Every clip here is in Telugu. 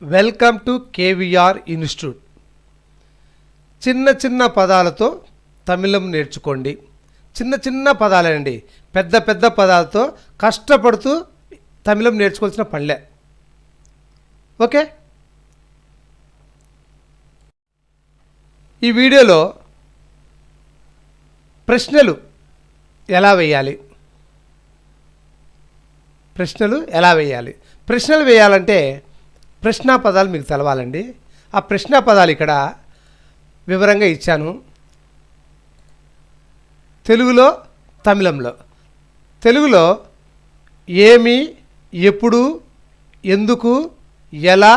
Welcome to KVR institute. చిన్న చిన్న పదాలతో తమిళం నేర్చుకోండి. చిన్న చిన్న పదాలేనండి, పెద్ద పెద్ద పదాలతో కష్టపడుతూ తమిళం నేర్చుకోవాల్సిన పనిలే. ఓకే, ఈ వీడియోలో ప్రశ్నలు ఎలా వేయాలి, ప్రశ్నలు వేయాలంటే ప్రశ్నా పదాలు మీకు తెలవాలండి. ఆ ప్రశ్నా పదాలు ఇక్కడ వివరంగా ఇచ్చాను, తెలుగులో తమిళంలో. తెలుగులో ఏమి, ఎప్పుడు, ఎందుకు, ఎలా,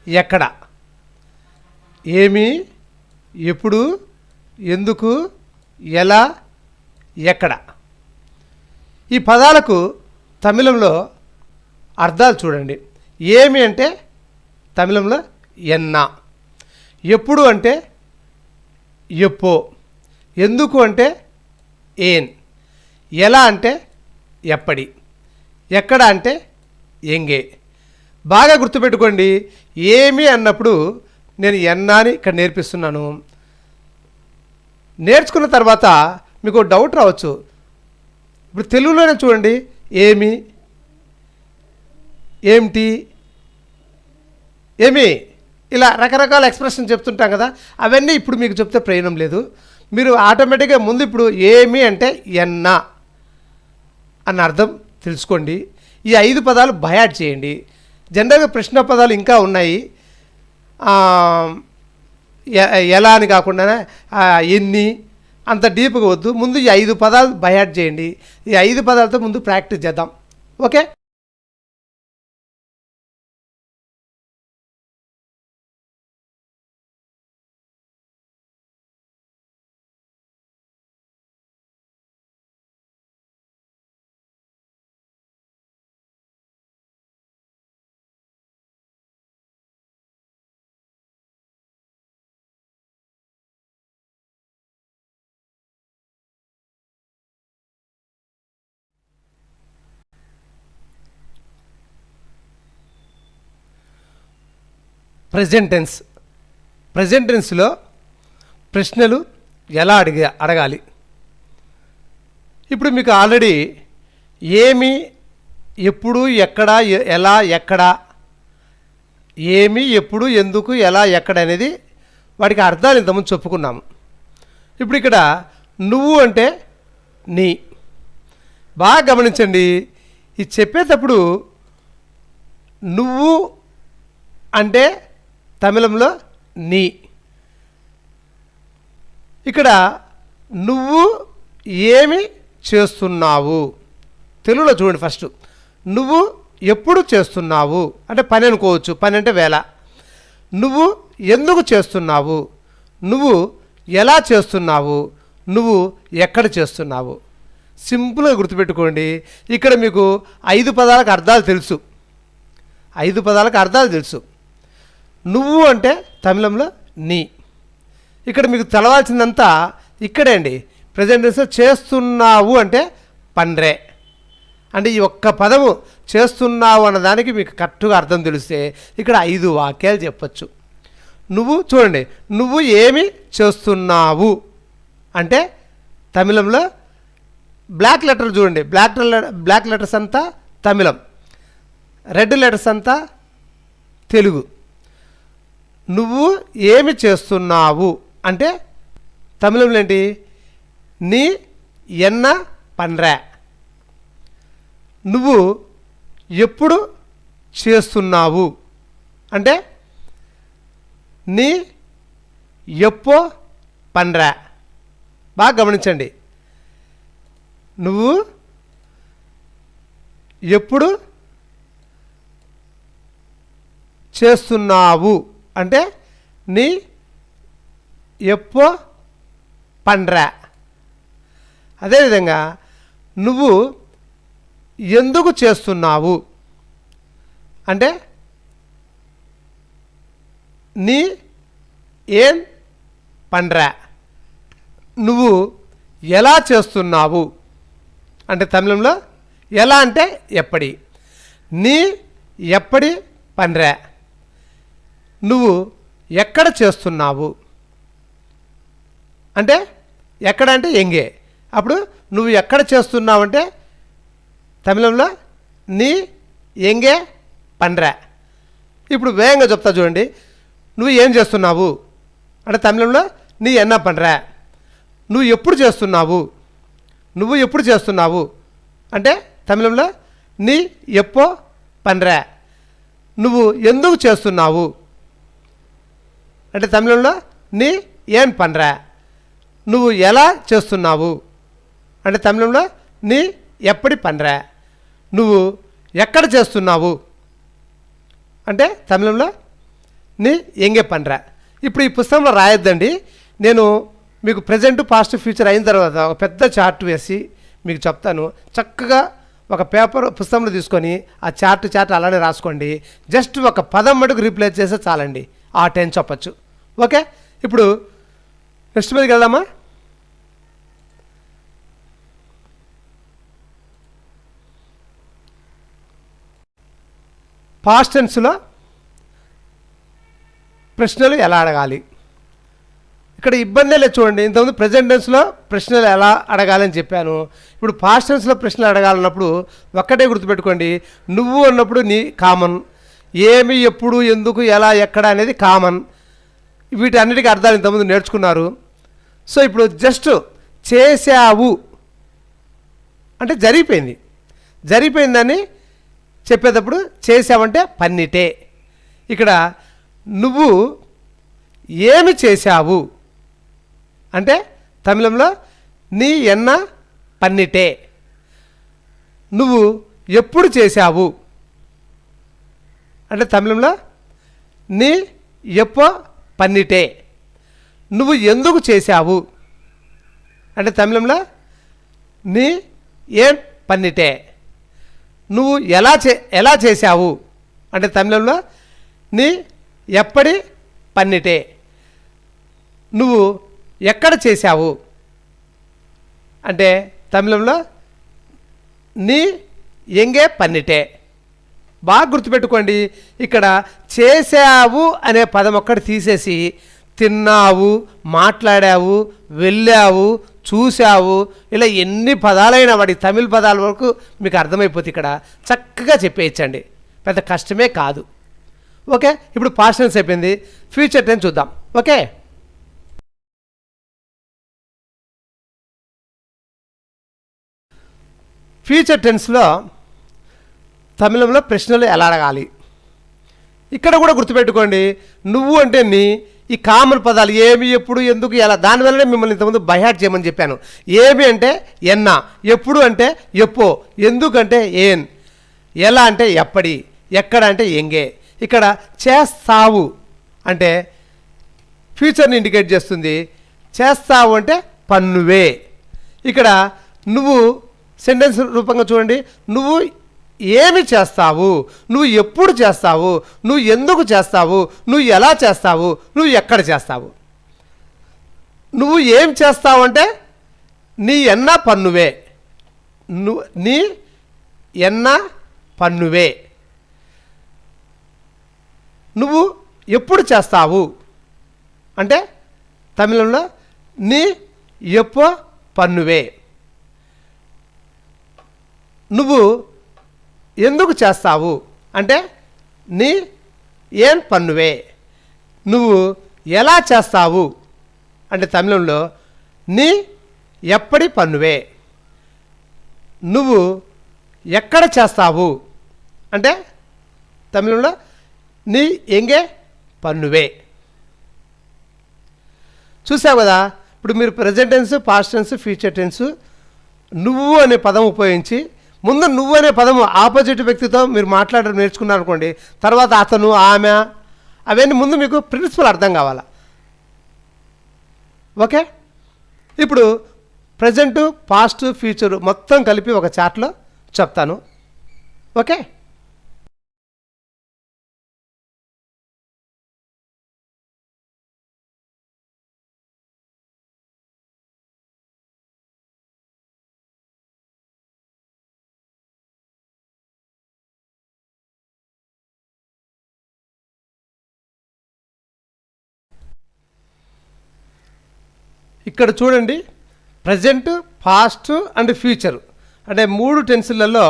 ఎక్కడ. ఏమి, ఎప్పుడు, ఎందుకు, ఎలా, ఎక్కడ. ఈ పదాలకు తమిళంలో అర్థాలు చూడండి. ఏమి అంటే తమిళంలో ఎన్నా, ఎప్పుడు అంటే ఎప్పో, ఎందుకు అంటే ఏన్, ఎలా అంటే ఎప్పటి, ఎక్కడ అంటే ఎంగే. బాగా గుర్తుపెట్టుకోండి, ఏమి అన్నప్పుడు నేను ఎన్నాని ఇక్కడ నేర్పిస్తున్నాను. నేర్చుకున్న తర్వాత మీకు డౌట్ రావచ్చు. ఇప్పుడు తెలుగులోనే చూడండి, ఏమి, ఏమిటి, ఏమి, ఇలా రకరకాల ఎక్స్ప్రెషన్ చెప్తుంటాం కదా. అవన్నీ ఇప్పుడు మీకు చెప్తే ప్రయోజనం లేదు. మీరు ఆటోమేటిక్గా ముందు ఇప్పుడు ఏమి అంటే ఎన్నా అన్న అర్థం తెలుసుకోండి. ఈ 5 పదాలు బయాడ్ చేయండి. జనరల్గా ప్రశ్న పదాలు ఇంకా ఉన్నాయి, ఎలా అని కాకుండా ఎన్ని అంత డీప్గా వద్దు. ముందు ఈ 5 పదాలు బయాడ్ చేయండి. ఈ 5 పదాలతో ముందు ప్రాక్టీస్ చేద్దాం. ఓకే, ప్రజెంట్ టెన్స్లో ప్రశ్నలు ఎలా అడగాలి. ఇప్పుడు మీకు ఆల్రెడీ ఏమి, ఎప్పుడు, ఎక్కడ, ఎలా, ఎక్కడ, ఏమి, ఎప్పుడు, ఎందుకు, ఎలా, ఎక్కడ అనేది వాటికి అర్థాలు ఇంతకుముందు చెప్పుకున్నాము. ఇప్పుడు ఇక్కడ నువ్వు అంటే నీ. బాగా గమనించండి, ఇది చెప్పేటప్పుడు నువ్వు అంటే తమిళంలో నీ. ఇక్కడ నువ్వు ఏమి చేస్తున్నావు తెలుగులో చూడండి. ఫస్ట్ నువ్వు ఎప్పుడు చేస్తున్నావు అంటే పని అనుకోవచ్చు, పని అంటే వేళ. నువ్వు ఎందుకు చేస్తున్నావు, నువ్వు ఎలా చేస్తున్నావు, నువ్వు ఎక్కడ చేస్తున్నావు. సింపుల్గా గుర్తుపెట్టుకోండి. ఇక్కడ మీకు 5 పదాలకు అర్థాలు తెలుసు, 5 పదాలకు అర్థాలు తెలుసు. నువ్వు అంటే తమిళంలో నీ. ఇక్కడ మీకు తెలవాల్సిందంతా ఇక్కడే అండి. ప్రజెంట్ టెన్స్లో చేస్తున్నావు అంటే పండ్రే. అంటే ఈ ఒక్క పదము చేస్తున్నావు అన్నదానికి మీకు కరెక్ట్గా అర్థం తెలిస్తే ఇక్కడ 5 వాక్యాలు చెప్పచ్చు. నువ్వు చూడండి, నువ్వు ఏమి చేస్తున్నావు అంటే తమిళంలో బ్లాక్ లెటర్ చూడండి. బ్లాక్ లెటర్స్ అంతా తమిళం, రెడ్ లెటర్స్ అంతా తెలుగు. నువ్వు ఏమి చేస్తున్నావు అంటే తమిళంలో ఏంటి, నీ ఎన్న పండ్రా. నువ్వు ఎప్పుడు చేస్తున్నావు అంటే నీ ఎప్పో పండ్రా. బాగా గమనించండి, నువ్వు ఎప్పుడు చేస్తున్నావు అంటే నీ ఎప్పో పండ్రా. అదేవిధంగా నువ్వు ఎందుకు చేస్తున్నావు అంటే నీ ఏం పండ్రా. నువ్వు ఎలా చేస్తున్నావు అంటే తమిళంలో ఎలా అంటే ఎప్పటి. నీ ఎప్పటి పన్రా. నువ్వు ఎక్కడ చేస్తున్నావు అంటే ఎక్కడ అంటే ఎంగే. అప్పుడు నువ్వు ఎక్కడ చేస్తున్నావు అంటే తమిళంలో నీ ఎంగే పన్రా. ఇప్పుడు వేగంగా చెప్తా చూడండి. నువ్వు ఏం చేస్తున్నావు అంటే తమిళంలో నీ ఎన్న పన్రా. నువ్వు ఎప్పుడు చేస్తున్నావు, నువ్వు ఎప్పుడు చేస్తున్నావు అంటే తమిళంలో నీ ఎప్పో పన్రా. నువ్వు ఎందుకు చేస్తున్నావు అంటే తమిళంలో నీ ఏం పన్రా. నువ్వు ఎలా చేస్తున్నావు అంటే తమిళంలో నీ ఎప్పటి పన్రా. నువ్వు ఎక్కడ చేస్తున్నావు అంటే తమిళంలో నీ ఎంగే పన్రా. ఇప్పుడు ఈ పుస్తకంలో రాయొద్దండి. నేను మీకు ప్రజెంట్ పాస్ట్ ఫ్యూచర్ అయిన తర్వాత ఒక పెద్ద చార్ట్ వేసి మీకు చెప్తాను. చక్కగా ఒక పేపర్ పుస్తకంలో తీసుకొని ఆ చార్ట్ అలానే రాసుకోండి. జస్ట్ ఒక పదం మటుకు రీప్లేస్ చేస్తే చాలండి, ఆ 10 చెప్పచ్చు. ఓకే, ఇప్పుడు నెక్స్ట్ మీదకి వెళ్దామా. పాస్ట్ టెన్స్లో ప్రశ్నలు ఎలా అడగాలి. ఇక్కడ ఇబ్బందే లేదు చూడండి. ఇంతకుముందు ప్రజెంట్ టెన్స్లో ప్రశ్నలు ఎలా అడగాలని చెప్పాను. ఇప్పుడు పాస్ట్ టెన్స్లో ప్రశ్నలు అడగాలన్నప్పుడు ఒక్కటే గుర్తుపెట్టుకోండి. నువ్వు అన్నప్పుడు నీ కామన్, ఏమి ఎప్పుడు ఎందుకు ఎలా ఎక్కడ అనేది కామన్. వీటన్నిటికీ అర్థాలు ఇంతకుముందు నేర్చుకున్నారు. సో ఇప్పుడు జస్ట్ చేశావు అంటే జరిగిపోయిందని చెప్పేటప్పుడు చేసావంటే పన్నిటే. ఇక్కడ నువ్వు ఏమి చేశావు అంటే తమిళంలో నీ ఎన్న పన్నిటే. నువ్వు ఎప్పుడు చేశావు అంటే తమిళంలో నీ ఎప్పో పన్నిటే. నువ్వు ఎందుకు చేశావు అంటే తమిళంలో నీ ఏం పన్నిటే. నువ్వు ఎలా చేశావు అంటే తమిళంలో నీ ఎప్పటి పన్నిటే. నువ్వు ఎక్కడ చేశావు అంటే తమిళంలో నీ ఎంగే పన్నిటే. బాగా గుర్తుపెట్టుకోండి. ఇక్కడ చేశావు అనే పదం ఒక్కటి తీసేసి తిన్నావు, మాట్లాడావు, వెళ్ళావు, చూశావు, ఇలా ఎన్ని పదాలైనా వాడి తమిళ పదాల వరకు మీకు అర్థమైపోతుంది. ఇక్కడ చక్కగా చెప్పేయచ్చండి, పెద్ద కష్టమే కాదు. ఓకే, ఇప్పుడు పాస్ట్ టెన్స్ అయిపోయింది. ఫ్యూచర్ టెన్స్ చూద్దాం. ఓకే, ఫ్యూచర్ టెన్స్లో తమిళంలో ప్రశ్నలు ఎలా అడగాలి. ఇక్కడ కూడా గుర్తుపెట్టుకోండి. నువ్వు అంటే నీ ఈ కామన్ పదాలు ఏమి ఎప్పుడు ఎందుకు ఎలా, దానివల్లనే మిమ్మల్ని ఇంతకుముందు బైహార్ట్ చేయమని చెప్పాను. ఏమి అంటే ఎన్న, ఎప్పుడు అంటే ఎప్పో, ఎందుకంటే ఏన్, ఎలా అంటే ఎప్పటి, ఎక్కడ అంటే ఎంగే. ఇక్కడ చేస్తావు అంటే ఫ్యూచర్ని ఇండికేట్ చేస్తుంది. చేస్తావు అంటే పన్నువే. ఇక్కడ నువ్వు సెంటెన్స్ రూపంగా చూడండి. నువ్వు ఏమి చేస్తావు, నువ్వు ఎప్పుడు చేస్తావు, నువ్వు ఎందుకు చేస్తావు, నువ్వు ఎలా చేస్తావు, నువ్వు ఎక్కడ చేస్తావు. నువ్వు ఏం చేస్తావు అంటే నీ ఎన్న పన్నువే. నీ ఎన్న పన్నువే. నువ్వు ఎప్పుడు చేస్తావు అంటే తమిళంలో నీ ఎప్పో పన్నువే. నువ్వు ఎందుకు చేస్తావు అంటే నీ ఏం పన్నువే. నువ్వు ఎలా చేస్తావు అంటే తమిళంలో నీ ఎప్పటి పన్నువే. నువ్వు ఎక్కడ చేస్తావు అంటే తమిళంలో నీ ఎంగే పన్నువే. చూసావు కదా. ఇప్పుడు మీరు present tense, past tense, future tense నువ్వు అనే పదం ఉపయోగించి ముందు నువ్వు అనే పదము ఆపోజిట్ వ్యక్తితో మీరు మాట్లాడడం నేర్చుకున్నారు అనుకోండి, తర్వాత అతను, ఆమె, అవన్నీ ముందు మీకు ప్రిన్సిపల్ అర్థం కావాలా. ఓకే, ఇప్పుడు ప్రజెంటు, పాస్ట్, ఫ్యూచరు మొత్తం కలిపి ఒక చార్ట్లో చెప్తాను. ఓకే. ఇక్కడ చూడండి, ప్రజెంట్, పాస్ట్ అండ్ ఫ్యూచర్ అంటే 3 టెన్సులలో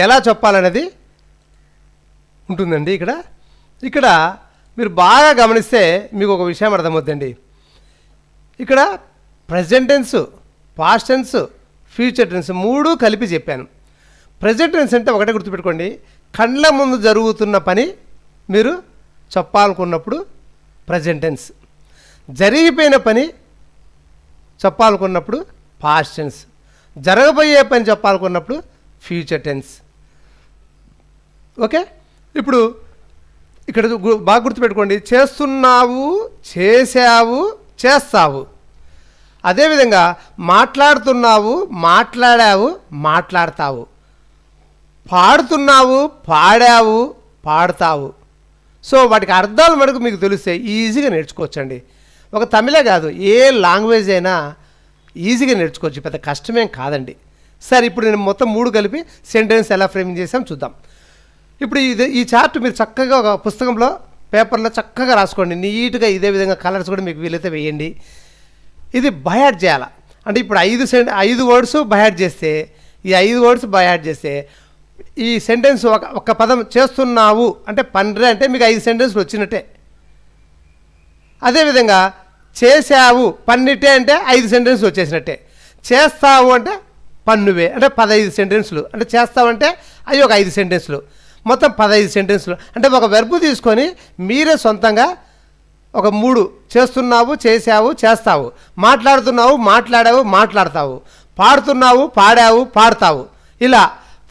ఎలా చెప్పాలనేది ఉంటుందండి. ఇక్కడ మీరు బాగా గమనిస్తే మీకు ఒక విషయం అర్థమవుతుందండి. ఇక్కడ present tense, past tense, future tense 3 కలిపి చెప్పాను. ప్రజెంట్ టెన్స్ అంటే ఒకటే గుర్తుపెట్టుకోండి, కళ్ళ ముందు జరుగుతున్న పని మీరు చెప్పాలనుకున్నప్పుడు ప్రజెంట్ టెన్స్, జరిగిపోయిన పని చెప్పాలనుకున్నప్పుడు పాస్ట్ టెన్స్, జరగబోయే పని చెప్పాలనుకున్నప్పుడు ఫ్యూచర్ టెన్స్. ఓకే, ఇప్పుడు ఇక్కడ బాగా గుర్తుపెట్టుకోండి, చేస్తున్నావు, చేసావు, చేస్తావు. అదేవిధంగా మాట్లాడుతున్నావు, మాట్లాడావు, మాట్లాడతావు. పాడుతున్నావు, పాడావు, పాడతావు. సో వాటికి అర్థాలు మనకు మీకు తెలిస్తే ఈజీగా నేర్చుకోవచ్చండి. ఒక తమిళే కాదు, ఏ లాంగ్వేజ్ అయినా ఈజీగా నేర్చుకోవచ్చు, పెద్ద కష్టమేం కాదండి. సరే, ఇప్పుడు నేను మొత్తం 3 కలిపి సెంటెన్స్ ఎలా ఫ్రేమింగ్ చేసాం చూద్దాం. ఇప్పుడు ఈ చార్ట్ మీరు చక్కగా ఒక పుస్తకంలో, పేపర్లో చక్కగా రాసుకోండి. నీట్గా ఇదే విధంగా కలర్స్ కూడా మీకు వీలైతే వేయండి. ఇది బయాడ్ చేయాలి. అంటే ఇప్పుడు 5 వర్డ్స్ బయాడ్ చేస్తే, ఈ 5 వర్డ్స్ బయాడ్ చేస్తే ఈ సెంటెన్స్ ఒక పదం చేస్తున్నావు అంటే పండ్రే అంటే మీకు 5 సెంటెన్స్లు వచ్చినట్టే. అదేవిధంగా చేసావు, పన్నిటే అంటే 5 సెంటెన్స్లు వచ్చేసినట్టే. చేస్తావు అంటే పన్నువే అంటే 15 సెంటెన్స్లు. అంటే చేస్తావంటే అవి ఒక 5 సెంటెన్స్లు, మొత్తం 15 సెంటెన్స్లు. అంటే ఒక వెర్బ్ తీసుకొని మీరే సొంతంగా ఒక 3 చేస్తున్నావు, చేసావు, చేస్తావు, మాట్లాడుతున్నావు, మాట్లాడావు, మాట్లాడతావు, పాడుతున్నావు, పాడావు, పాడతావు, ఇలా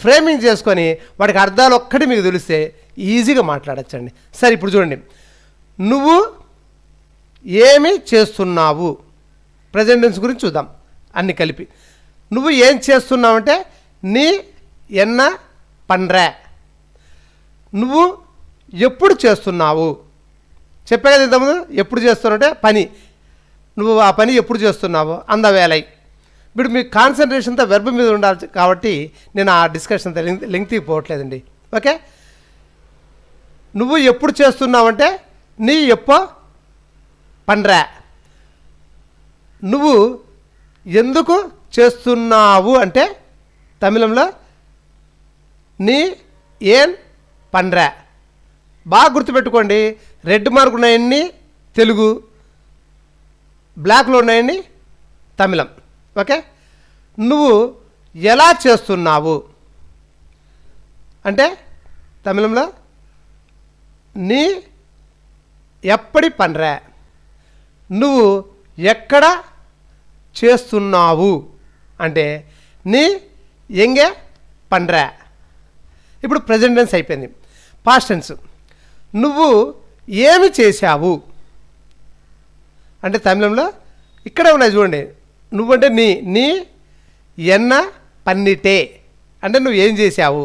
ఫ్రేమింగ్ చేసుకొని వాటికి అర్థాలు ఒక్కటి మీకు తెలిస్తే ఈజీగా మాట్లాడచ్చండి. సరే, ఇప్పుడు చూడండి, నువ్వు ఏమి చేస్తున్నావు, ప్రజెంట్ టెన్స్ గురించి చూద్దాం అన్ని కలిపి. నువ్వు ఏం చేస్తున్నావు అంటే నీ ఎన్న పండ్రే. నువ్వు ఎప్పుడు చేస్తున్నావు, చెప్పే కదా ఇంతకుముందు, ఎప్పుడు చేస్తున్నావు అంటే పని. నువ్వు ఆ పని ఎప్పుడు చేస్తున్నావు, అందవేళై. ఇప్పుడు మీ కాన్సన్ట్రేషన్తో వెర్బ్ మీద ఉండాలి కాబట్టి నేను ఆ డిస్కషన్ లెంగ్త్కి పోవట్లేదండి. ఓకే, నువ్వు ఎప్పుడు చేస్తున్నావంటే నీ ఎప్పో పండ్రా. నువ్వు ఎందుకు చేస్తున్నావు అంటే తమిళంలో నీ ఏన్ పండ్రా. బాగా గుర్తుపెట్టుకోండి, రెడ్ మార్క్ ఉన్నాయన్నీ తెలుగు, బ్లాక్లో ఉన్నాయన్నీ తమిళం. ఓకే, నువ్వు ఎలా చేస్తున్నావు అంటే తమిళంలో నీ ఎప్పటి పండ్రా. నువ్వు ఎక్కడ చేస్తున్నావు అంటే నీ ఎంగే పండ్రా. ఇప్పుడు ప్రజెంట్ టెన్స్ అయిపోయింది. పాస్ట్ టెన్స్, నువ్వు ఏమి చేశావు అంటే తమిళంలో ఇక్కడే ఉన్నాయి చూడండి. నువ్వంటే నీ ఎన్న పన్నిటే అంటే నువ్వు ఏం చేశావు.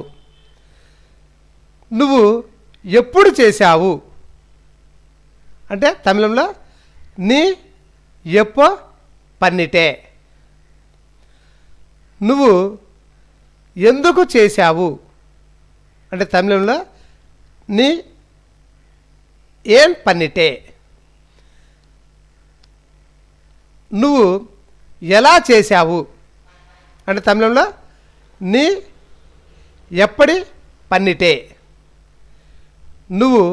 నువ్వు ఎప్పుడు చేశావు అంటే తమిళంలో నీ ఎప్పో పన్నిటే. నువ్వు ఎందుకు చేశావు అంటే తమిళంలో నీ ఏం పన్నిటే. నువ్వు ఎలా చేశావు అంటే తమిళంలో నీ ఎప్పటి పన్నిటే. నువ్వు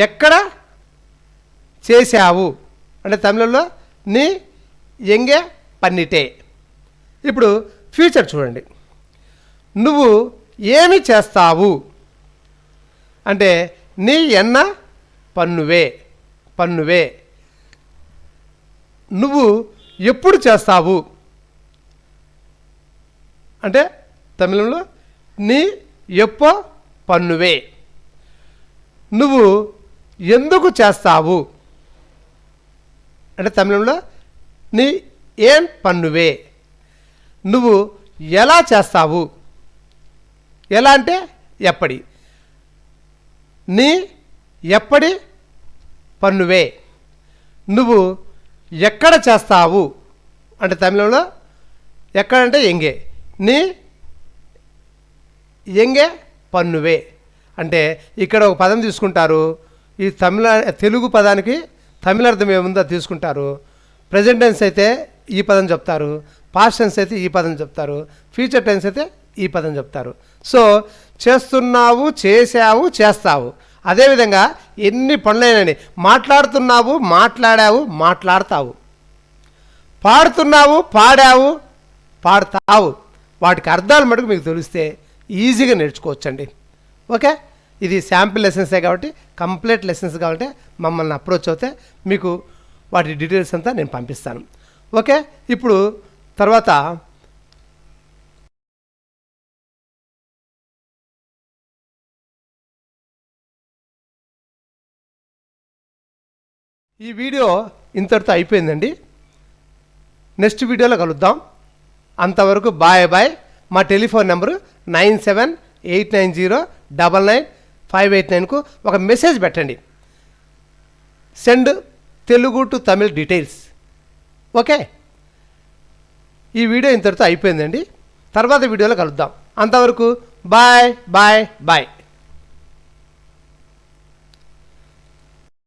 ఎక్కడ చేశావు అంటే తమిళంలో నీ ఎంగే పన్నిటే. ఇప్పుడు ఫ్యూచర్ చూడండి, నువ్వు ఏమి చేస్తావు అంటే నీ ఎన్న పన్నువే పన్నువే. నువ్వు ఎప్పుడు చేస్తావు అంటే తమిళంలో నీ ఎప్పో పన్నువే. నువ్వు ఎందుకు చేస్తావు అంటే తమిళంలో నీ ఏం పన్నువే. నువ్వు ఎలా చేస్తావు, ఎలా అంటే ఎప్పటి. నీ ఎప్పటి పన్నువే. నువ్వు ఎక్కడ చేస్తావు అంటే తమిళంలో ఎక్కడంటే ఎంగే. నీ ఎంగే పన్నువే అంటే ఇక్కడ ఒక పదం తీసుకుంటారు. ఈ తెలుగు పదానికి తమిళ అర్థం ఏముందో తీసుకుంటారు. ప్రజెంట్ టెన్స్ అయితే ఈ పదం చెప్తారు, పాస్ట్ టెన్స్ అయితే ఈ పదం చెప్తారు, ఫ్యూచర్ టెన్స్ అయితే ఈ పదం చెప్తారు. సో చేస్తున్నావు, చేసావు, చేస్తావు. అదేవిధంగా ఎన్ని పనులైనని మాట్లాడుతున్నావు, మాట్లాడావు, మాట్లాడతావు, పాడుతున్నావు, పాడావు, పాడతావు. వాటికి అర్థాలు మటుకు మీకు తెలిస్తే ఈజీగా నేర్చుకోవచ్చండి. ఓకే, ఇది శాంపిల్ లెసన్సే కాబట్టి కంప్లీట్ లెసన్స్ కావాలంటే మమ్మల్ని అప్రోచ్ అవుతే మీకు వాటి డీటెయిల్స్ అంతా నేను పంపిస్తాను. ఓకే, ఇప్పుడు తర్వాత ఈ వీడియో ఇంతటితో అయిపోయిందండి. నెక్స్ట్ వీడియోలో కలుద్దాం. అంతవరకు బాయ్ బాయ్. మా టెలిఫోన్ నెంబరు 9789099589కు ఒక మెసేజ్ పెట్టండి. Send Telugu to Tamil details. Okay, ఈ వీడియో ఇంతటితో అయిపోయిందండి. తర్వాత వీడియోలో కలుద్దాం. అంతవరకు బాయ్ బాయ్ బాయ్.